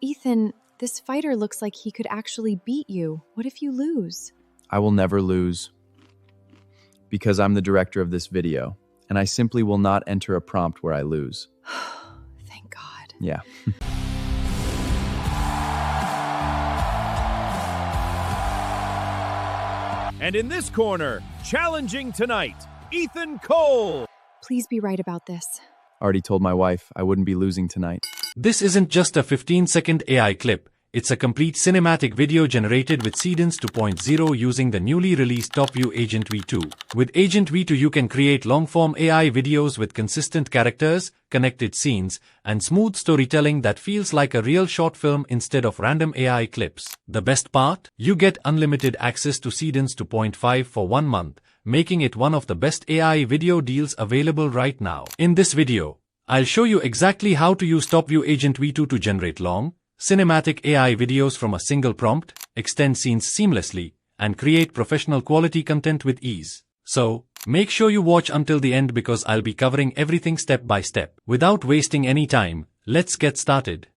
Ethan, this fighter looks like he could actually beat you. What if you lose? I will never lose. Because I'm the director of this video, and I simply will not enter a prompt where I lose. Thank God. Yeah. And in this corner, challenging tonight, Ethan Cole. Please be right about this. Already told my wife I wouldn't be losing tonight. This isn't just a 15-second AI clip. It's a complete cinematic video generated with Seedance 2.0 using the newly released Topview Agent V2. With Agent V2 you can create long-form AI videos with consistent characters, connected scenes, and smooth storytelling that feels like a real short film instead of random AI clips. The best part? You get unlimited access to Seedance 2.5 for 1 month, making it one of the best AI video deals available right now. In this video, I'll show you exactly how to use Topview Agent V2 to generate long, cinematic AI videos from a single prompt, extend scenes seamlessly, and create professional quality content with ease. So, make sure you watch until the end because I'll be covering everything step by step. Without wasting any time, let's get started.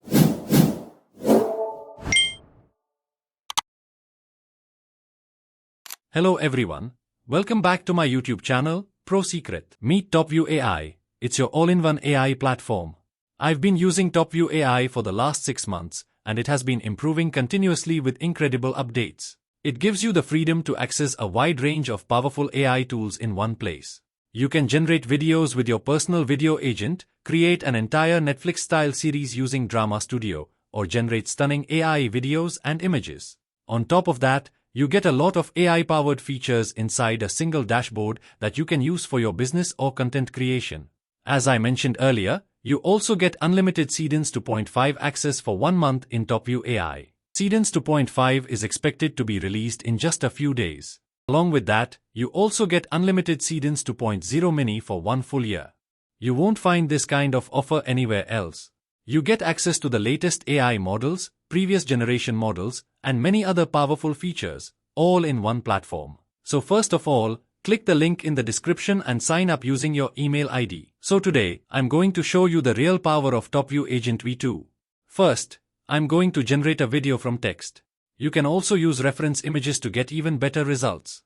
Hello everyone. Welcome back to my YouTube channel, Pro Secret. Meet Topview AI. It's your all-in-one AI platform. I've been using Topview AI for the last 6 months, and it has been improving continuously with incredible updates. It gives you the freedom to access a wide range of powerful AI tools in one place. You can generate videos with your personal video agent, create an entire Netflix-style series using Drama Studio, or generate stunning AI videos and images. On top of that, you get a lot of AI-powered features inside a single dashboard that you can use for your business or content creation. As I mentioned earlier, you also get Unlimited Seedance 2.5 access for 1 month in Topview AI. Seedance 2.5 is expected to be released in just a few days. Along with that, you also get Unlimited Seedance 2.0 Mini for 1 full year. You won't find this kind of offer anywhere else. You get access to the latest AI models, previous generation models, and many other powerful features, all in one platform. So first of all, click the link in the description and sign up using your email ID. So today, I'm going to show you the real power of Topview Agent V2. First, I'm going to generate a video from text. You can also use reference images to get even better results.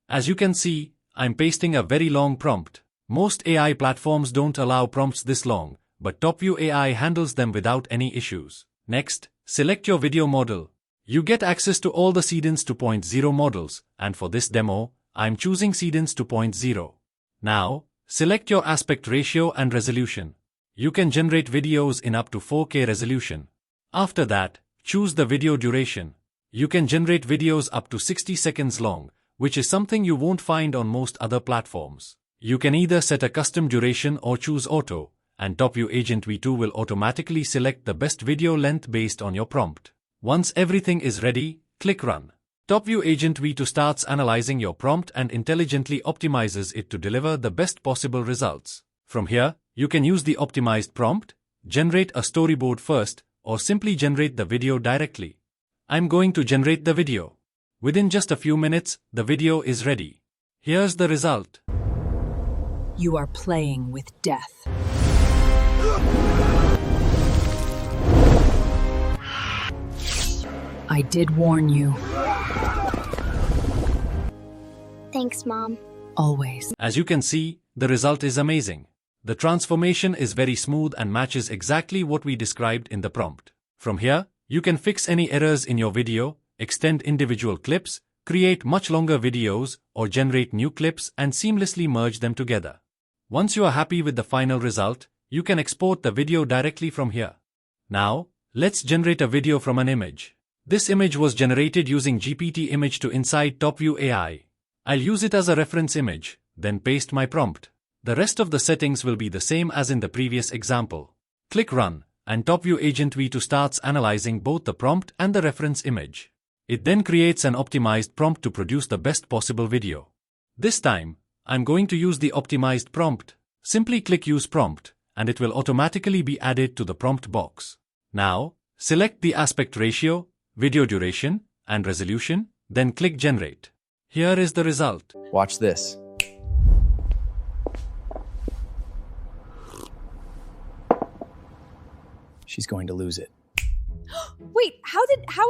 As you can see, I'm pasting a very long prompt. Most AI platforms don't allow prompts this long, but Topview AI handles them without any issues. Next, select your video model. You get access to all the Seedance 2.0 models, and for this demo, I'm choosing Seedance 2.0. Now, select your aspect ratio and resolution. You can generate videos in up to 4K resolution. After that, choose the video duration. You can generate videos up to 60 seconds long, which is something you won't find on most other platforms. You can either set a custom duration or choose auto, and Topview Agent V2 will automatically select the best video length based on your prompt. Once everything is ready, click Run. Topview Agent V2 starts analyzing your prompt and intelligently optimizes it to deliver the best possible results. From here, you can use the optimized prompt, generate a storyboard first, or simply generate the video directly. I'm going to generate the video. Within just a few minutes, the video is ready. Here's the result. You are playing with death. I did warn you. Thanks, Mom. Always. As you can see, the result is amazing. The transformation is very smooth and matches exactly what we described in the prompt. From here, you can fix any errors in your video, extend individual clips, create much longer videos, or generate new clips and seamlessly merge them together. Once you are happy with the final result, you can export the video directly from here. Now, let's generate a video from an image. This image was generated using GPT image to inside Topview AI. I'll use it as a reference image, then paste my prompt. The rest of the settings will be the same as in the previous example. Click Run, and Topview Agent V2 starts analyzing both the prompt and the reference image. It then creates an optimized prompt to produce the best possible video. This time, I'm going to use the optimized prompt. Simply click Use Prompt, and it will automatically be added to the prompt box. Now, select the aspect ratio, video duration, and resolution, then click Generate. Here is the result. Watch this. She's going to lose it. Wait, how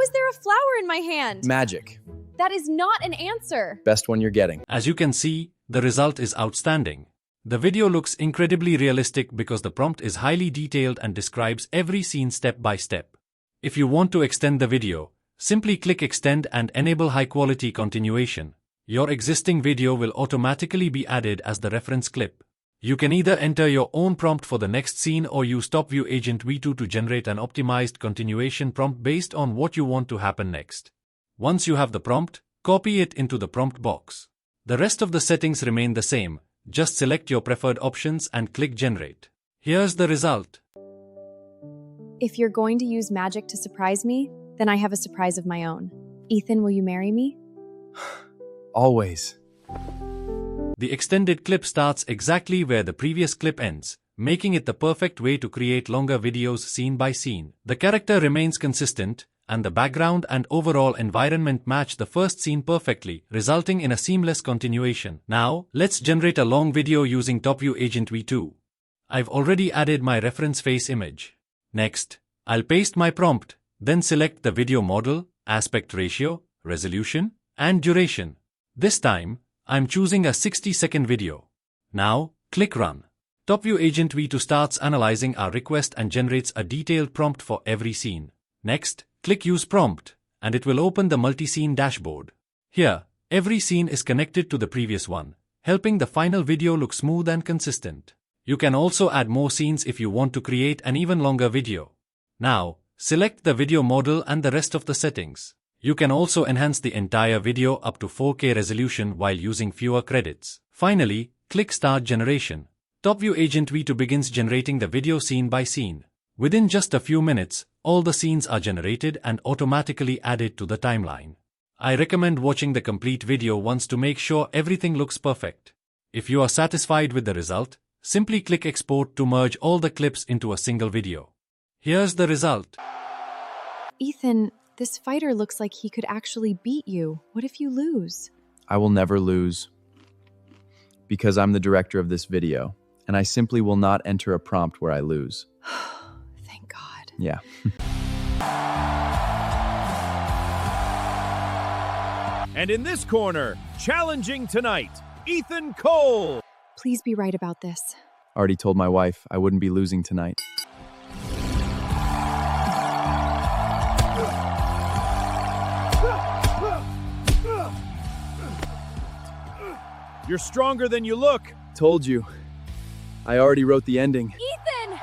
is there a flower in my hand? Magic. That is not an answer. Best one you're getting. As you can see, the result is outstanding. The video looks incredibly realistic because the prompt is highly detailed and describes every scene step by step. If you want to extend the video, simply click Extend and enable high-quality continuation. Your existing video will automatically be added as the reference clip. You can either enter your own prompt for the next scene or use Topview Agent V2 to generate an optimized continuation prompt based on what you want to happen next. Once you have the prompt, copy it into the prompt box. The rest of the settings remain the same, just select your preferred options and click Generate. Here's the result. If you're going to use magic to surprise me, then I have a surprise of my own. Ethan, will you marry me? Always. The extended clip starts exactly where the previous clip ends, making it the perfect way to create longer videos scene by scene. The character remains consistent, and the background and overall environment match the first scene perfectly, resulting in a seamless continuation. Now, let's generate a long video using Topview Agent V2. I've already added my reference face image. Next, I'll paste my prompt, then select the video model, aspect ratio, resolution, and duration. This time, I'm choosing a 60-second video. Now, click Run. Topview Agent V2 starts analyzing our request and generates a detailed prompt for every scene. Next, click Use Prompt, and it will open the multi-scene dashboard. Here, every scene is connected to the previous one, helping the final video look smooth and consistent. You can also add more scenes if you want to create an even longer video. Now, select the video model and the rest of the settings. You can also enhance the entire video up to 4K resolution while using fewer credits. Finally, click Start Generation. Topview Agent V2 begins generating the video scene by scene. Within just a few minutes, all the scenes are generated and automatically added to the timeline. I recommend watching the complete video once to make sure everything looks perfect. If you are satisfied with the result, simply click Export to merge all the clips into a single video. Here's the result. Ethan, this fighter looks like he could actually beat you. What if you lose? I will never lose. Because I'm the director of this video, and I simply will not enter a prompt where I lose. Thank God. Yeah. And in this corner, challenging tonight, Ethan Cole. Please be right about this. Already told my wife I wouldn't be losing tonight. You're stronger than you look. Told you. I already wrote the ending. Ethan!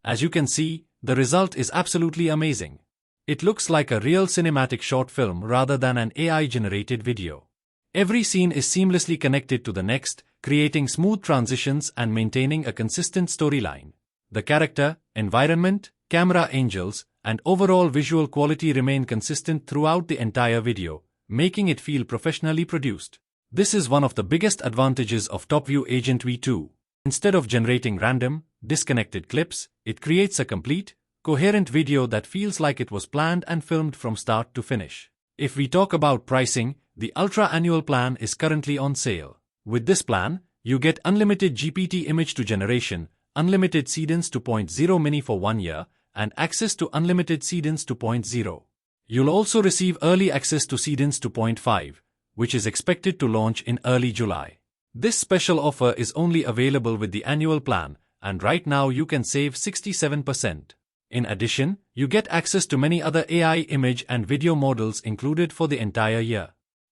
As you can see, the result is absolutely amazing. It looks like a real cinematic short film rather than an AI-generated video. Every scene is seamlessly connected to the next, creating smooth transitions and maintaining a consistent storyline. The character, environment, camera angles, and overall visual quality remain consistent throughout the entire video, making it feel professionally produced. This is one of the biggest advantages of Topview Agent V2. Instead of generating random, disconnected clips, it creates a complete, coherent video that feels like it was planned and filmed from start to finish. If we talk about pricing, the Ultra Annual Plan is currently on sale. With this plan, you get unlimited GPT image to generation, unlimited Seedance 2.0 mini for 1 year, and access to unlimited Seedance 2.0. You'll also receive early access to Seedance 2.5, which is expected to launch in early July. This special offer is only available with the annual plan, and right now you can save 67%. In addition, you get access to many other AI image and video models included for the entire year.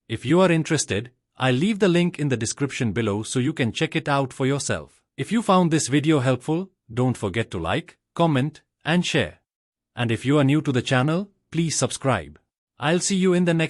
If you are interested, I'll leave the link in the description below so you can check it out for yourself. If you found this video helpful, don't forget to like, comment, and share. And if you are new to the channel, please subscribe. I'll see you in the next